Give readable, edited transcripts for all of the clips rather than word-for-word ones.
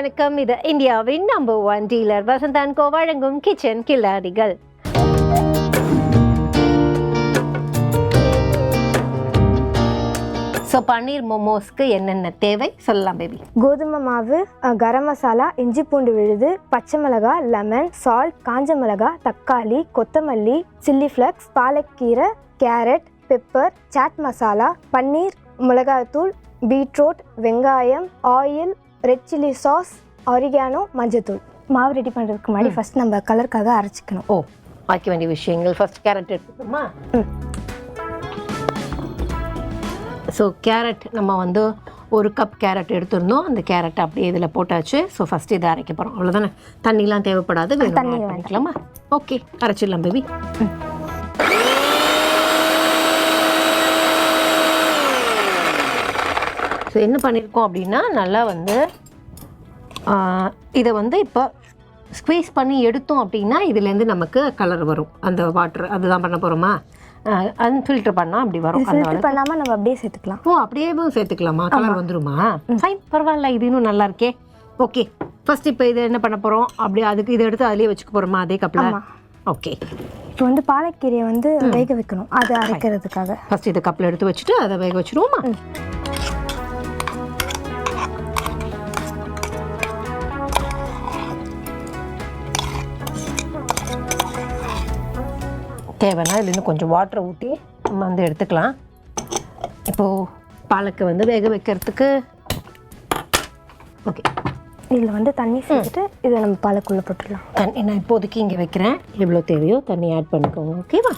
வணக்கம். இது இந்தியாவின் நம்பர் 1 டீலர் வசந்த் அண்ட் கோ வழங்கும் கிச்சன் கில்லாடிகள். ஸோ பன்னீர் மோமோஸ்க்கு என்னென்ன தேவை சொல்லலாம் பேபி. கோதுமை மாவு, கரம் மசாலா, இஞ்சி பூண்டு விழுது, பச்சை மிளகாய், லெமன், சால்ட், காஞ்ச மிளகாய், தக்காளி, கொத்தமல்லி, சில்லி ஃப்ளக்ஸ், பாலக்கீரை, கேரட், பெப்பர், சாட் மசாலா, பன்னீர், மிளகாய்த்தூள், பீட்ரூட், வெங்காயம், oil, red chilli sauce, oregano, மஞ்சத்தூள். மாவு ரெடி பண்ணுறதுக்கு முன்னாடி ஃபஸ்ட் நம்ம கலருக்காக அரைச்சிக்கணும். ஆக்க வேண்டிய விஷயங்கள். ஃபர்ஸ்ட் கேரட் எடுத்துக்கோமா. ஸோ கேரட் நம்ம வந்து 1 கப் கேரட் எடுத்துருந்தோம். அந்த கேரட் அப்படியே இதில் போட்டாச்சு. ஸோ ஃபஸ்ட்டு இதை அரைக்க போகிறோம். அவ்வளோதானே, தண்ணிலாம் தேவைப்படாது. தண்ணி பண்ணிக்கலாமா? ஓகே, அரைச்சிடலாம் பேபி. ஸோ என்ன பண்ணியிருக்கோம் அப்படின்னா, நல்லா வந்து இதை வந்து இப்போ ஸ்குவீஸ் பண்ணி எடுத்தோம் அப்படின்னா இதுலேருந்து நமக்கு கலர் வரும். அந்த வாட்டர் அதுதான் பண்ண போகிறோமா? அன்ஃபில்டர் பண்ணால் அப்படி வரும். ஃபில்டர் பண்ணாமல் நம்ம அப்படியே சேர்த்துக்கலாம். அப்படியே சேர்த்துக்கலாமா? கலர் வந்துருமா? ஃபைன், பரவாயில்ல, இது இன்னும் நல்லா இருக்கே. ஓகே, ஃபர்ஸ்ட் இப்போ இதை என்ன பண்ண போகிறோம்? அப்படியே அதுக்கு இதை எடுத்து அதிலே வச்சுக்க போகிறோமா அதே கப்பில்? ஓகே, இப்போ வந்து பாலக்கீரையை வந்து வேக வைக்கணும். அதை அரைக்கிறதுக்காக ஃபர்ஸ்ட் இதை கப்பில் எடுத்து வச்சுட்டு அதை வேக வச்சுருவோமா? தேவைன்னா இதில் இன்னும் கொஞ்சம் வாட்டரை ஊற்றி நம்ம வந்து எடுத்துக்கலாம். இப்போது பாலக்கை வந்து வேக வைக்கிறதுக்கு ஓகே, இதில் வந்து தண்ணி சேர்த்துட்டு இதை நம்ம பாலக்குள்ளே போட்டுடலாம். தண்ணி நான் இப்போதைக்கு இங்கே வைக்கிறேன். எவ்வளோ தேவையோ தண்ணி ஆட் பண்ணிக்கோங்க. ஓகேவா?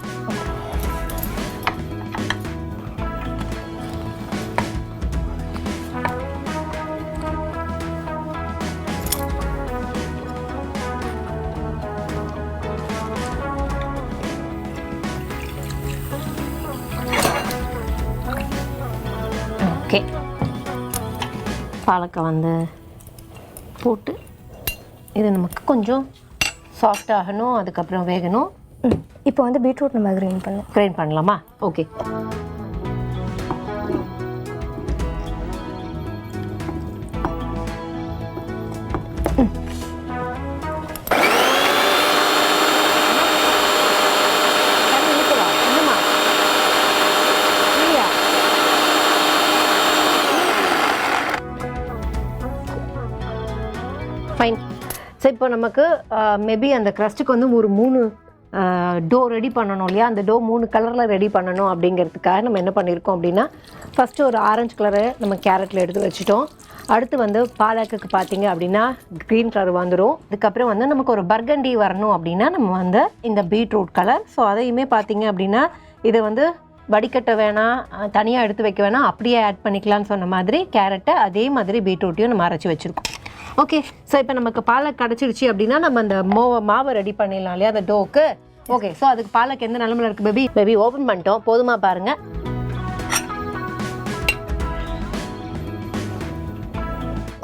ஓகே, பாலக்காய் வந்து போட்டு இது நமக்கு கொஞ்சம் சாஃப்ட் ஆகணும், அதுக்கப்புறம் வேகணும். இப்போ வந்து பீட்ரூட் நம்ம கிரைண்ட் பண்ணலாமா? Okay, fine. ஸோ இப்போ நமக்கு மேபி அந்த க்ரஸ்ட்டுக்கு வந்து ஒரு 3 டோ ரெடி பண்ணணும் இல்லையா? அந்த டோ 3 கலரில் ரெடி பண்ணணும். அப்படிங்கிறதுக்காக நம்ம என்ன பண்ணியிருக்கோம் அப்படின்னா, ஃபஸ்ட்டு ஒரு ஆரஞ்சு கலரை நம்ம கேரட்டில் எடுத்து வச்சுட்டோம். அடுத்து வந்து பாலக்குக்கு பார்த்தீங்க அப்படின்னா க்ரீன் கலர் வந்துடும். அதுக்கப்புறம் வந்து நமக்கு ஒரு பர்கண்டி வரணும் அப்படின்னா நம்ம வந்து இந்த பீட்ரூட் கலர். ஸோ அதையுமே பார்த்தீங்க அப்படின்னா இதை வந்து வடிகட்ட வேணாம், தனியாக எடுத்து வைக்க வேணாம், அப்படியே ஆட் பண்ணிக்கலான்னு சொன்ன மாதிரி கேரட்டை அதே மாதிரி பீட்ரூட்டையும் நம்ம அரைச்சி வச்சுருக்கோம். ஓகே, ஸோ இப்போ நமக்கு பாலக் கிடச்சிருச்சு அப்படின்னா நம்ம அந்த மாவை ரெடி பண்ணிடலாம் இல்லையா அந்த டோக்கு. ஓகே, ஸோ அதுக்கு பாலக் எந்த நிலமையில் இருக்குது பேபி ஓப்பன் பண்ணிட்டோம். போதுமா பாருங்கள்.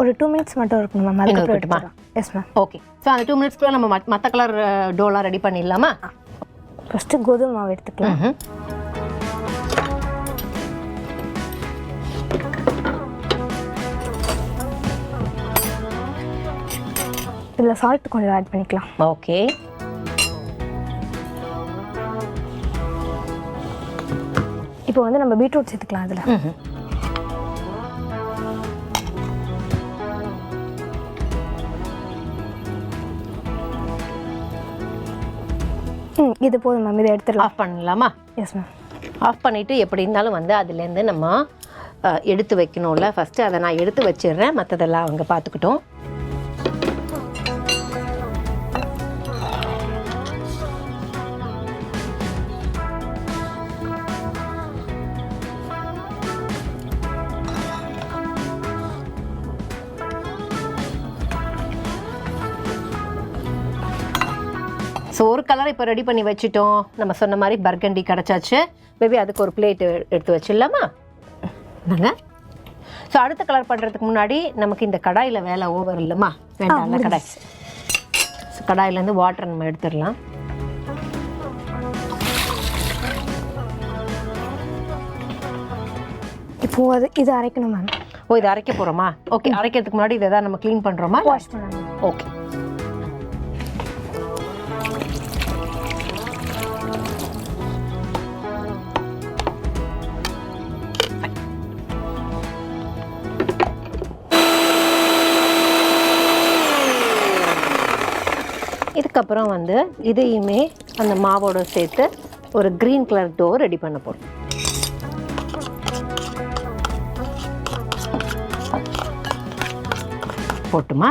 ஒரு 2 மினிட்ஸ் மட்டும் இருக்கணும் மேம். அது இருக்கட்டுமா? Yes ma'am. ஓகே, ஸோ அந்த 2 மினிட்ஸ்க்குள்ள நம்ம மற்ற கலர் டோலாம் ரெடி பண்ணிடலாமா? ஃபஸ்ட்டு கோதுமை மாவு எடுத்துக்கலாம். இதில் சால்ட் கொஞ்சம் ஆட் பண்ணிக்கலாம். ஓகே, இப்போ வந்து நம்ம பீட்ரூட் சேர்த்துக்கலாம். அதில் இது போதும் மேம். இதை எடுத்துடலாம். ஆஃப் பண்ணலாமா? Yes ma'am. ஆஃப் பண்ணிவிட்டு எப்படி இருந்தாலும் வந்து அதுலேருந்து நம்ம எடுத்து வைக்கணும்ல. ஃபஸ்ட்டு அதை நான் எடுத்து வச்சிடுறேன், மற்றதெல்லாம் அவங்க பார்த்துக்கிட்டோம். ஸோ ஒரு கலர் இப்போ ரெடி பண்ணி வச்சுட்டோம். நம்ம சொன்ன மாதிரி பர்கண்டி கிடச்சாச்சு. மேபி அதுக்கு ஒரு பிளேட்டு எடுத்து வச்சிடலாமா? நாங்கள் ஸோ அடுத்த கலர் பண்ணுறதுக்கு முன்னாடி நமக்கு இந்த கடாயில் வேலை ஓவர் இல்லைம்மா? வேண்டாம்ல கடாய். ஸோ கடாயிலேருந்து வாட்டர் நம்ம எடுத்துடலாம். இப்போது இது அரைக்கணும் மேம். ஓ, இது அரைக்க போகிறோமா? ஓகே, அரைக்கிறதுக்கு முன்னாடி இதை தான் நம்ம க்ளீன் பண்ணுறோமா? வாஷ் பண்ணணும். ஓகே. இதுக்கப்புறம் வந்து இதையுமே அந்த மாவோட சேர்த்து ஒரு க்ரீன் கலர் டோ ரெடி பண்ண போகிறோம். போட்டுமா?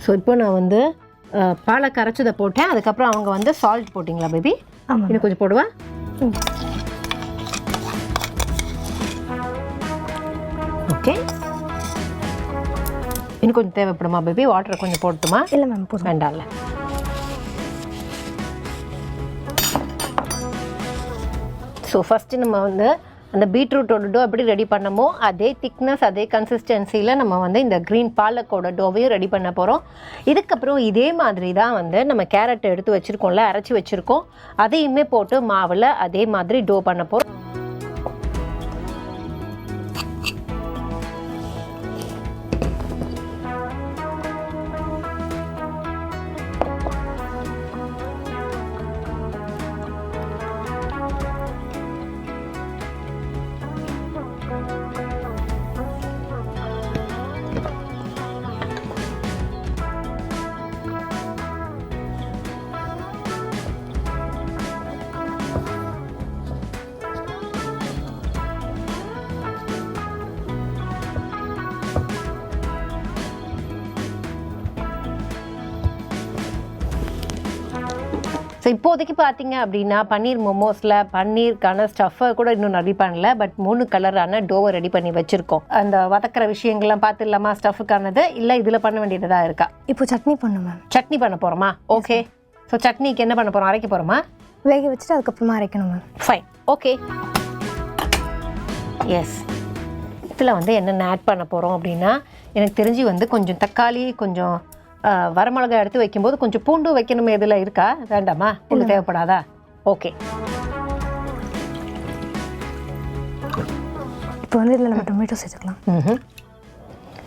ஸோ இப்போ நான் வந்து பாலை கரைச்சதை போட்டேன். அதுக்கப்புறம் அவங்க வந்து சால்ட் போட்டிங்களா பேபி? ஆமாம். இன்னும் கொஞ்சம் போடுவா? ஓகே. இன்னும் கொஞ்சம் தேவைப்படுமா பேபி? வாட்டர் கொஞ்சம் போட்டுமா? இல்லை மேம், போதும். வேண்டாம்ல. ஸோ ஃபஸ்ட்டு நம்ம வந்து அந்த பீட்ரூட்டோட டோ எப்படி ரெடி பண்ணமோ அதே திக்னஸ் அதே கன்சிஸ்டன்சியில் நம்ம வந்து இந்த க்ரீன் பாலக்கோட டோவையும் ரெடி பண்ண போகிறோம். இதுக்கப்புறம் இதே மாதிரி தான் வந்து நம்ம கேரட் எடுத்து வச்சுருக்கோம்ல, அரைச்சி வச்சுருக்கோம், அதையுமே போட்டு மாவில் அதே மாதிரி டோ பண்ண போகிறோம். ஸோ இப்போதைக்கு பார்த்தீங்க அப்படின்னா பன்னீர் மோமோஸில் பன்னீருக்கான ஸ்டஃப்பை கூட இன்னும் ரெடி பண்ணல. பட் 3 கலரான டோவை ரெடி பண்ணி வச்சுருக்கோம். அந்த வதக்கிற விஷயங்கள்லாம் பார்த்துடலாமா? ஸ்டஃபுக்கானது இல்லை இதில் பண்ண வேண்டியதாக இருக்கா? இப்போ சட்னி பண்ணணும் மேம். சட்னி பண்ண போகிறோமா? ஓகே. ஸோ சட்னிக்கு என்ன பண்ண போகிறோம்? அரைக்க போகிறோமா? வேக வச்சுட்டு அதுக்கப்புறமா அரைக்கணும் மேம். Fine, okay. எஸ், இதில் வந்து என்னென்ன ஆட் பண்ண போகிறோம் அப்படின்னா, எனக்கு தெரிஞ்சு வந்து கொஞ்சம் தக்காளி, கொஞ்சம் வரமிளகாய் எடுத்து வைக்கும்போது கொஞ்சம் பூண்டு வைக்கணுமே. இதில் இருக்கா? வேண்டாமா? பூண்டு தேவைப்படாதா? ஓகே. இப்போ வந்து இதில் நம்ம டொமேட்டோ சேர்த்துக்கலாம்.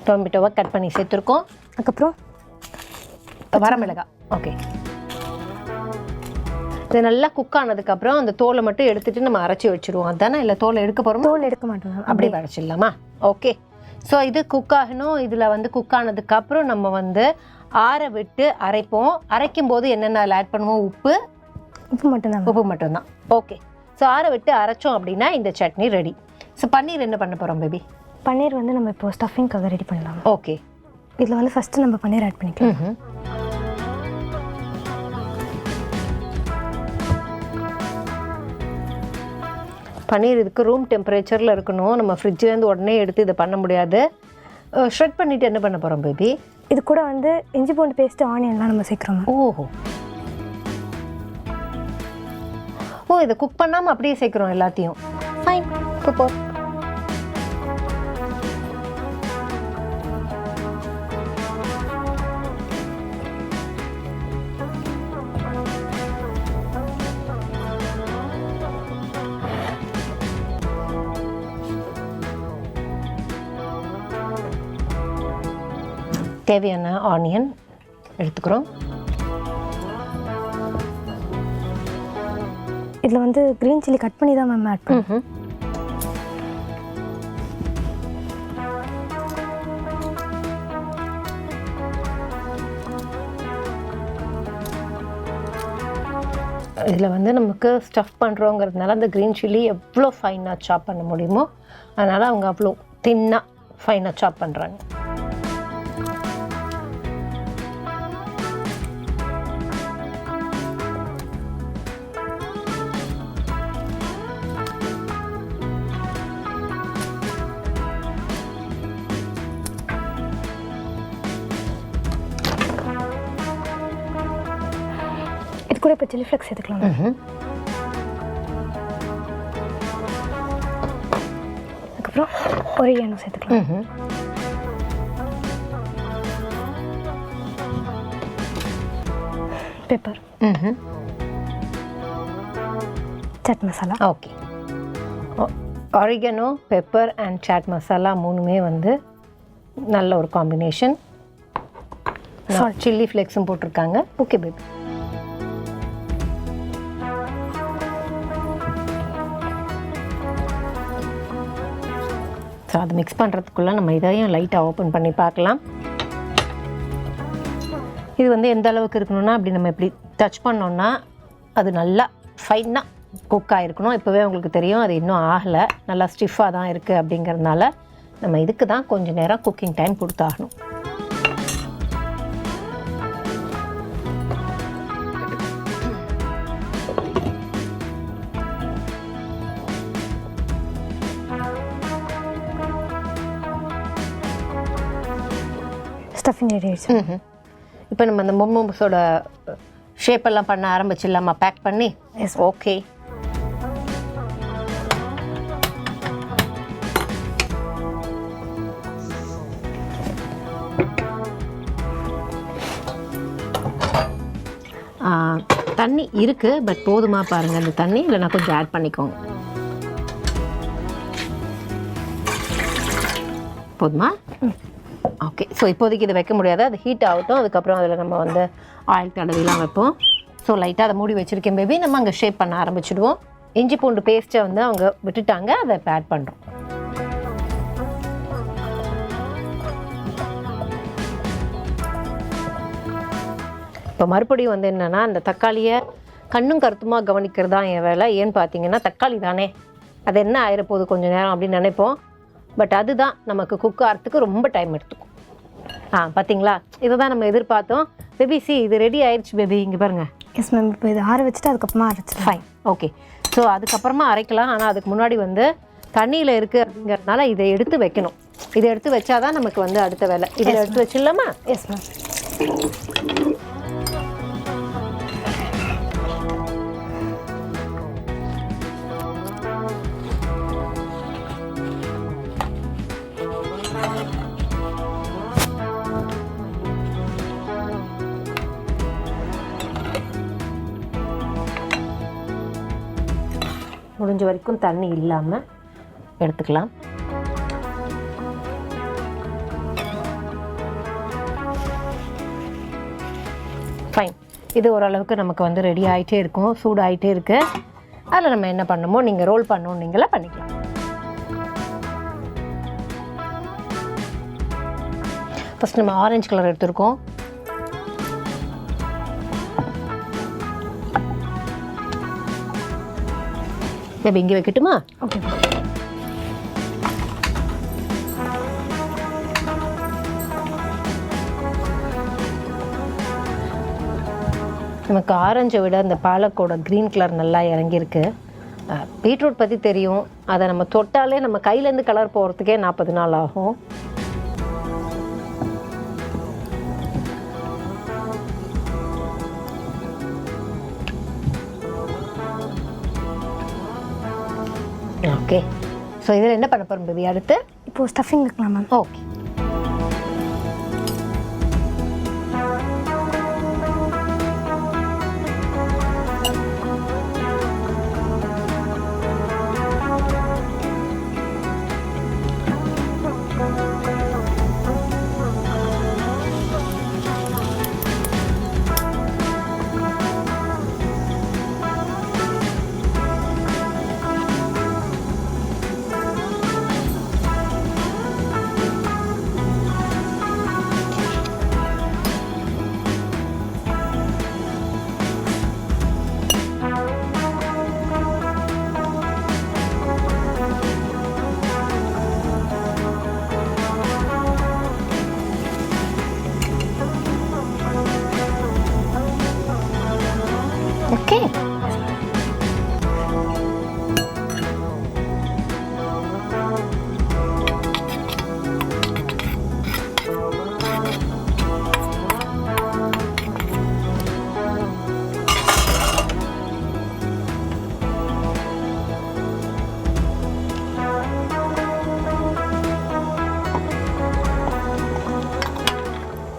டொமேட்டோவை கட் பண்ணி சேர்த்துருக்கோம். அதுக்கப்புறம் வரமிளகாய். ஓகே. இது நல்லா குக் ஆனதுக்கப்புறம் அந்த தோலை மட்டும் எடுத்துகிட்டு நம்ம அரைச்சி வச்சுருவோம். அதுதானே? இல்லை தோலை எடுக்க போகிறோம்? தோல் எடுக்க மாட்டோம் மேம், அப்படியே அரைச்சிடலாமா? ஓகே. ஸோ இது குக் ஆகணும். இதில் வந்து குக் ஆனதுக்கப்புறம் நம்ம வந்து ஆற விட்டு அரைப்போம். அரைக்கும் போது என்னென்ன ஆட் பண்ணுவோம்? உப்பு மட்டும்தான். உப்பு மட்டும்தான். ஓகே. ஸோ ஆற விட்டு அரைச்சோம் அப்படின்னா இந்த சட்னி ரெடி. ஸோ பன்னீர் என்ன பண்ண போகிறோம் பேபி? பன்னீர் வந்து நம்ம இப்போ ஸ்டஃபிங்காக ரெடி பண்ணலாம். ஓகே. இதில் வந்து ஃபஸ்ட்டு நம்ம பன்னீர் ஆட் பண்ணிக்கலாம். பன்னீர் இதுக்கு ரூம் டெம்பரேச்சரில் இருக்கணும். நம்ம ஃப்ரிட்ஜிலேருந்து உடனே எடுத்து இதை பண்ண முடியாது. ஷ்ரெட் பண்ணிவிட்டு என்ன பண்ண போகிறோம் பேபி? இது கூட வந்து இஞ்சி பூண்டு பேஸ்ட்டு, ஆனியன்லாம் நம்ம சேர்க்குறோம். ஓஹோ, ஓ, இதை குக் பண்ணாமல் அப்படியே சேர்க்குறோம் எல்லாத்தையும். Fine, super. தேவையான ஆனியன் எடுத்துக்கிறோம். இதில் வந்து க்ரீன் சில்லி கட் பண்ணி தான் மேம் ஆட் பண்ணுவோம். இதில் வந்து நமக்கு ஸ்டஃப் பண்ணுறோங்கிறதுனால அந்த க்ரீன் சில்லி எவ்வளோ ஃபைனாக சாப் பண்ண முடியுமோ அதனால் அவங்க அவ்வளோ தின்னாக ஃபைனாக சாப் பண்ணுறாங்க. இது கூட இப்போ சில்லி ஃப்ளேக்ஸ் சேர்த்துக்கலாம். அதுக்கப்புறம் ஒரிகானோ சேர்த்துக்கலாம். Pepper, chaat masala. Okay, oregano, pepper and chaat masala மூணுமே வந்து நல்ல ஒரு காம்பினேஷன். சில்லி ஃப்ளேக்ஸும் போட்டிருக்காங்க. Okay baby. ஸோ அது மிக்ஸ் பண்ணுறதுக்குள்ளே நம்ம இதையும் லைட்டாக ஓப்பன் பண்ணி பார்க்கலாம். இது வந்து எந்த அளவுக்கு இருக்கணும்னா, அப்படி நம்ம இப்படி டச் பண்ணோன்னா அது நல்லா ஃபைனாக குக் ஆகிருக்கணும். இப்போவே உங்களுக்கு தெரியும் அது இன்னும் ஆகலை, நல்லா ஸ்டிஃபாக தான் இருக்குது. அப்படிங்கிறதுனால நம்ம இதுக்கு தான் கொஞ்சம் நேரம் குக்கிங் டைம் கொடுத்தாகணும். ஸ்டஃபிங் ரெடி ஆயிடுச்சு. இப்போ நம்ம அந்த மோமோஸோட ஷேப்பெல்லாம் பண்ண ஆரம்பிச்சிடலாமா? பேக் பண்ணி. எஸ். ஓகே. தண்ணி இருக்குது, பட் போதுமா பாருங்கள் அந்த தண்ணி, இல்லைனா கொஞ்சம் ஆட் பண்ணிக்கோங்க. போதுமா? ஓகே. ஸோ இப்போதைக்கு இதை வைக்க முடியாது, அது ஹீட் ஆகட்டும். அதுக்கப்புறம் அதில் நம்ம வந்து ஆயில் தடவிலாம் வைப்போம். ஸோ லைட்டாக அதை மூடி வச்சுருக்கேன் பேபி. நம்ம அங்கே ஷேப் பண்ண ஆரம்பிச்சிடுவோம். இஞ்சி பூண்டு பேஸ்ட்டை வந்து அவங்க விட்டுட்டாங்க, அதை இப்போ ஆட் பண்ணுறோம். இப்போ மறுபடியும் வந்து என்னென்னா, அந்த தக்காளியை கண்ணும் கருத்துமாக கவனிக்கிறது தான் என் வேலை. ஏன்னு பார்த்தீங்கன்னா, தக்காளி தானே, அது என்ன ஆயிரப்போகுது கொஞ்சம் நேரம் அப்படின்னு நினைப்போம். பட் அதுதான் நமக்கு குக் ஆகிறதுக்கு ரொம்ப டைம் எடுத்துக்கும். பார்த்தீங்களா, இதை தான் நம்ம எதிர்பார்த்தோம். பேபி சி இது ரெடி ஆயிடுச்சு பேபி, இங்கே பாருங்கள். Yes ma'am. இப்போ இதை ஆற வச்சுட்டு அதுக்கப்புறமா அரைச்சி. Fine, okay. ஸோ அதுக்கப்புறமா அரைக்கலாம். ஆனால் அதுக்கு முன்னாடி வந்து தண்ணியில் இருக்குது அப்படிங்கிறதுனால இதை எடுத்து வைக்கணும். இதை எடுத்து வச்சாதான் நமக்கு வந்து அடுத்த வேலை. இதில் எடுத்து வச்சிடலாமா? Yes ma'am. முடிஞ்ச வரைக்கும் தண்ணி இல்லாமல் எடுத்துக்கலாம். ஃபைன். இது ஓரளவுக்கு நமக்கு வந்து ரெடி ஆகிட்டே இருக்கும், சூடு ஆகிட்டே இருக்குது. அதில் நம்ம என்ன பண்ணணுமோ, நீங்கள் ரோல் பண்ணணும் நீங்களே பண்ணிக்கலாம். ஃபஸ்ட் நம்ம ஆரஞ்சு கலர் எடுத்துருக்கோம். இப்போ இங்கே வைக்கட்டுமா? ஓகே. நமக்கு ஆரஞ்சை விட இந்த பாலக்கோட க்ரீன் கலர் நல்லா இறங்கியிருக்கு. பீட்ரூட் பற்றி தெரியும், அதை நம்ம தொட்டாலே நம்ம கையிலேருந்து கலர் போகிறதுக்கே 40 நாள் ஆகும். ஓகே. ஸோ இதில் என்ன பண்ண போகிறோம் பேபி அடுத்து? இப்போது ஸ்டஃபிங் வைக்கலாம் மேம். ஓகே. ஓகே.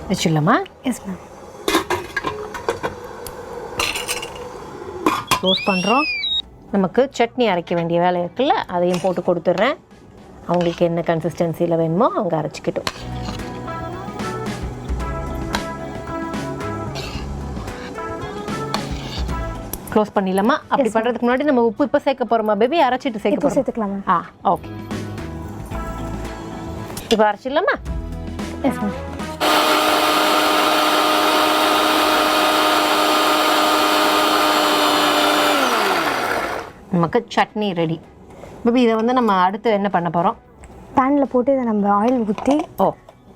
வச்சிடலாமா? Yes ma'am. க்ளோஸ் பண்ணுறோம். நமக்கு சட்னி அரைக்க வேண்டிய வேலை இருக்குல்ல, அதையும் போட்டு கொடுத்துட்றேன். அவங்களுக்கு என்ன கன்சிஸ்டன்சியில் வேணுமோ அவங்க அரைச்சிக்கிட்டோம். க்ளோஸ் பண்ணிடலாமா? அப்படி பண்ணுறதுக்கு முன்னாடி நம்ம உப்பு இப்போ சேர்க்க போகிறோமா பேபி? அரைச்சிட்டு சேர்க்க போகிறோம். சேர்த்துக்கலாமா? ஓகே. இப்போ அரைச்சிடலாமா? Yes ma'am. நமக்கு சட்னி ரெடி. பேபி இதை வந்து நம்ம அடுத்து என்ன பண்ண போகிறோம்? பேனில் போட்டு இதை நம்ம ஆயில் ஊற்றி ஓ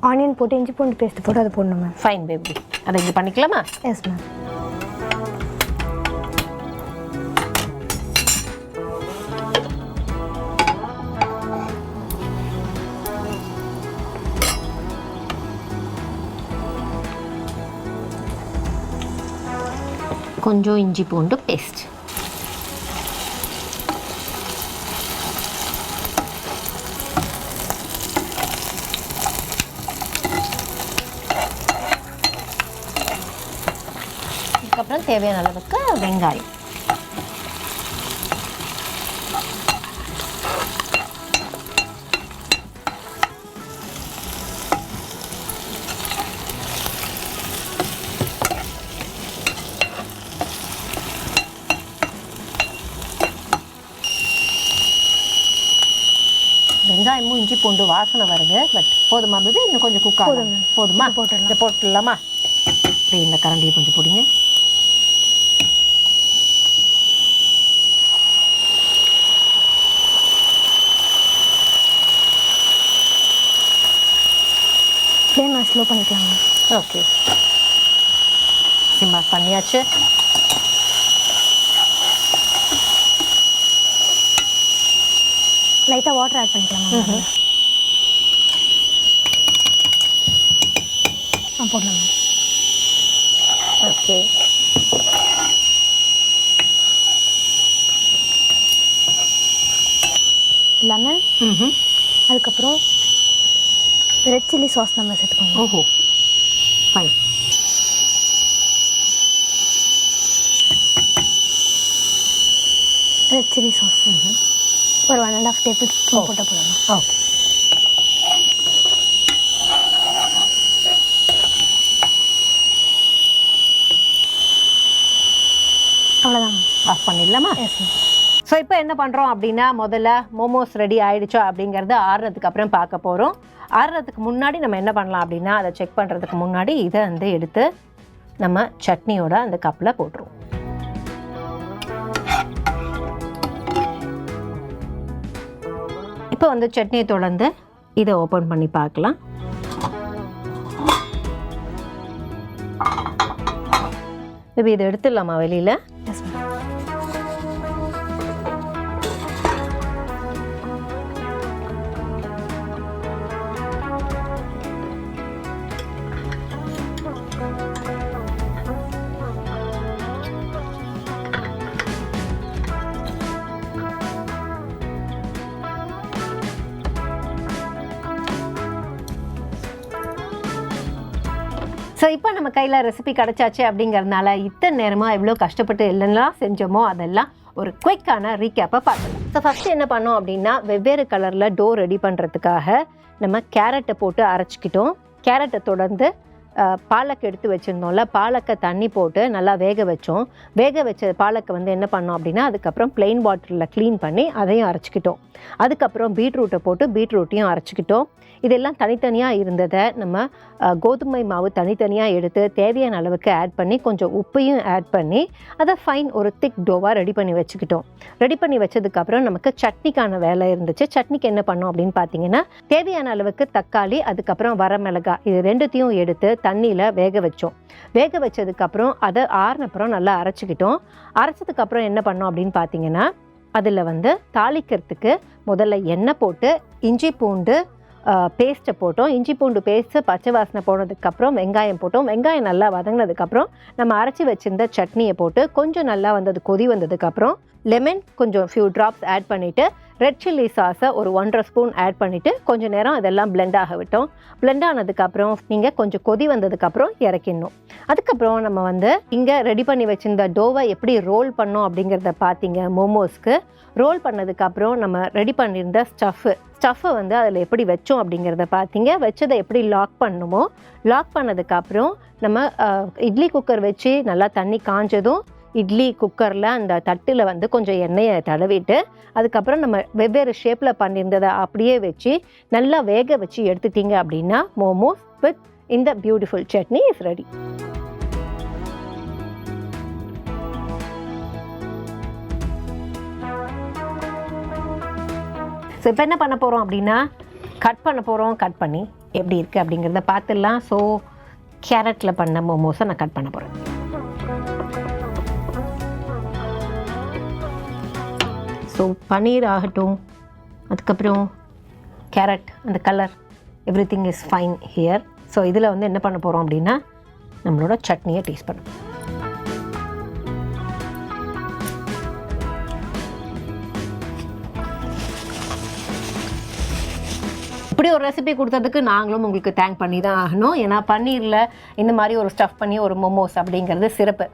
ஆனியன் போட்டு இஞ்சி பூண்டு பேஸ்ட் போட்டு அதை போடணும் மேம். ஃபைன் பேபி, அதை இங்கே பண்ணிக்கலாமா? Yes ma'am. கொஞ்சம் இஞ்சி பூண்டு பேஸ்ட், அதுக்கப்புறம் தேவையான அளவுக்கு வெங்காயம். வெங்காயமும் இஞ்சி பூண்டு வாசனை வருது. பட் போதுமா பேபி? இன்னும் கொஞ்சம் குக் ஆகும். போதுமா? போட்டுடலாம். போட்டுடலாமா? அப்படி இந்த கரண்டியை கொஞ்சம் போடுங்க. ஃப்ளேம் ஸ்லோ பண்ணிக்கலாம். ஓகே, சிம்மா பண்ணியாச்சு. லைட்டாக வாட்டர் ஆட் பண்ணிக்கலாம். போடலாம். ஓகே, லெமன், அதுக்கப்புறம் ரெட் சில்லி சாஸ் நம்ம சேர்த்துக்கோங்க. ஓஹோ ஃபைன். ரெட் சில்லி சாஸ் ஒரு 1.5 டேபிள் ஸ்பூன் போட்டு போடணும். ஓகே, அவ்வளோதான். ஆஃப் பண்ணிடலாமா? Yes ma'am. ஸோ இப்போ என்ன பண்ணுறோம் அப்படின்னா, முதல்ல மோமோஸ் ரெடி ஆகிடுச்சோ அப்படிங்கிறத ஆறுறதுக்கு அப்புறம் பார்க்க போகிறோம். ஆறுறதுக்கு முன்னாடி நம்ம என்ன பண்ணலாம் அப்படின்னா, அதை செக் பண்ணுறதுக்கு முன்னாடி இதை வந்து எடுத்து நம்ம சட்னியோட அந்த கப்பில் போட்டுருவோம். இப்போ வந்து சட்னியை தொடர்ந்து இதை ஓப்பன் பண்ணி பார்க்கலாம். இப்போ இதை எடுத்துடலாமா வெளியில்? Yes ma'am. ஸோ இப்போ நம்ம கையில் ரெசிபி கிடச்சாச்சு அப்படிங்கிறதுனால இத்தனை நேரமாக எவ்வளோ கஷ்டப்பட்டு என்னெல்லாம் செஞ்சோமோ அதெல்லாம் ஒரு குயிக்கான ரீகேப்பை பார்க்கலாம். ஸோ ஃபஸ்ட்டு என்ன பண்ணோம் அப்படின்னா, வெவ்வேறு கலரில் டோ ரெடி பண்ணுறதுக்காக நம்ம கேரட்டை போட்டு அரைச்சிக்கிட்டோம். கேரட்டை தொடர்ந்து பாலக்கை எடுத்து வச்சுருந்தோம்ல, பாலக்கை தண்ணி போட்டு நல்லா வேக வச்சோம். வேக வச்ச பாலக்கை வந்து என்ன பண்ணோம் அப்படின்னா, அதுக்கப்புறம் பிளெயின் வாட்டரில் க்ளீன் பண்ணி அதையும் அரைச்சிக்கிட்டோம். அதுக்கப்புறம் பீட்ரூட்டை போட்டு பீட்ரூட்டையும் அரைச்சிக்கிட்டோம். இதெல்லாம் தனித்தனியாக இருந்ததை நம்ம கோதுமை மாவு தனித்தனியாக எடுத்து தேவையான அளவுக்கு ஆட் பண்ணி கொஞ்சம் உப்பையும் ஆட் பண்ணி அதை ஃபைன் ஒரு திக் டோவாக ரெடி பண்ணி வச்சுக்கிட்டோம். ரெடி பண்ணி வச்சதுக்கப்புறம் நமக்கு சட்னிக்கான வேலை இருந்துச்சு. சட்னிக்கு என்ன பண்ணோம் அப்படின்னு பார்த்தீங்கன்னா, தேவையான அளவுக்கு தக்காளி, அதுக்கப்புறம் வரமிளகாய், இது ரெண்டுத்தையும் எடுத்து தண்ணியில் வேக வச்சோம். வேக வச்சதுக்கப்புறம் அதை ஆறுனப்புறம் நல்லா அரைச்சிக்கிட்டோம். அரைச்சதுக்கப்புறம் என்ன பண்ணோம் அப்படின்னு பார்த்தீங்கன்னா, அதில் வந்து தாளிக்கிறதுக்கு முதல்ல எண்ணெய் போட்டு இஞ்சி பூண்டு பேஸ்ட்டை போட்டோம். இஞ்சி பூண்டு பேஸ்ட்டு பச்சை வாசனை போனதுக்கப்புறம் வெங்காயம் போட்டோம். வெங்காயம் நல்லா வதங்கினதுக்கப்புறம் நம்ம அரைச்சி வச்சுருந்த சட்னியை போட்டு கொஞ்சம் நல்லா கொதி வந்ததுக்கப்புறம் லெமன் கொஞ்சம் ஃபியூ ட்ராப்ஸ் ஆட் பண்ணிவிட்டு ரெட் சில்லி சாஸை ஒரு 1.5 ஸ்பூன் ஆட் பண்ணிவிட்டு கொஞ்சம் நேரம் அதெல்லாம் பிளெண்ட் ஆக விட்டோம். பிளெண்ட் ஆனதுக்கப்புறம் நீங்கள் கொஞ்சம் கொதி வந்ததுக்கப்புறம் இறக்கிடணும். அதுக்கப்புறம் நம்ம வந்து இங்கே ரெடி பண்ணி வச்சுருந்த டோவை எப்படி ரோல் பண்ணோம் அப்படிங்கிறத பார்த்தீங்க. மோமோஸ்க்கு ரோல் பண்ணதுக்கப்புறம் நம்ம ரெடி பண்ணியிருந்த ஸ்டஃப்பை வந்து அதில் எப்படி வச்சோம் அப்படிங்கிறத பார்த்தீங்க. வச்சதை எப்படி லாக் பண்ணணுமோ லாக் பண்ணதுக்கப்புறம் நம்ம இட்லி குக்கர் வச்சு நல்லா தண்ணி காஞ்சதும் இட்லி குக்கரில் அந்த தட்டில் வந்து கொஞ்சம் எண்ணெயை தடவிட்டு அதுக்கப்புறம் நம்ம வெவ்வேறு ஷேப்பில் பண்ணியிருந்ததை அப்படியே வச்சு நல்லா வேக வச்சு எடுத்துட்டிங்க அப்படின்னா மோமோஸ் வித் இந்த beautiful chutney is ready. So இப்போ என்ன பண்ண போகிறோம் அப்படின்னா கட் பண்ணி எப்படி இருக்குது அப்படிங்கிறத பார்த்துடலாம். ஸோ கேரட்டில் பண்ண மோமோஸை நான் கட் பண்ண போகிறேன். ஸோ பன்னீர் ஆகட்டும், அதுக்கப்புறம் கேரட், அந்த colour every thing is fine here. So இதில் வந்து என்ன பண்ண போகிறோம் அப்படின்னா நம்மளோட சட்னியை டேஸ்ட் பண்ணணும். இப்படி ஒரு ரெசிபி கொடுத்ததுக்கு நாங்களும் உங்களுக்கு தேங்க் பண்ணி தான் ஆகணும். ஏன்னா பன்னீரில் இந்த மாதிரி ஒரு ஸ்டஃப் பண்ணி ஒரு மோமோஸ் அப்படிங்கிறது சிறப்பு.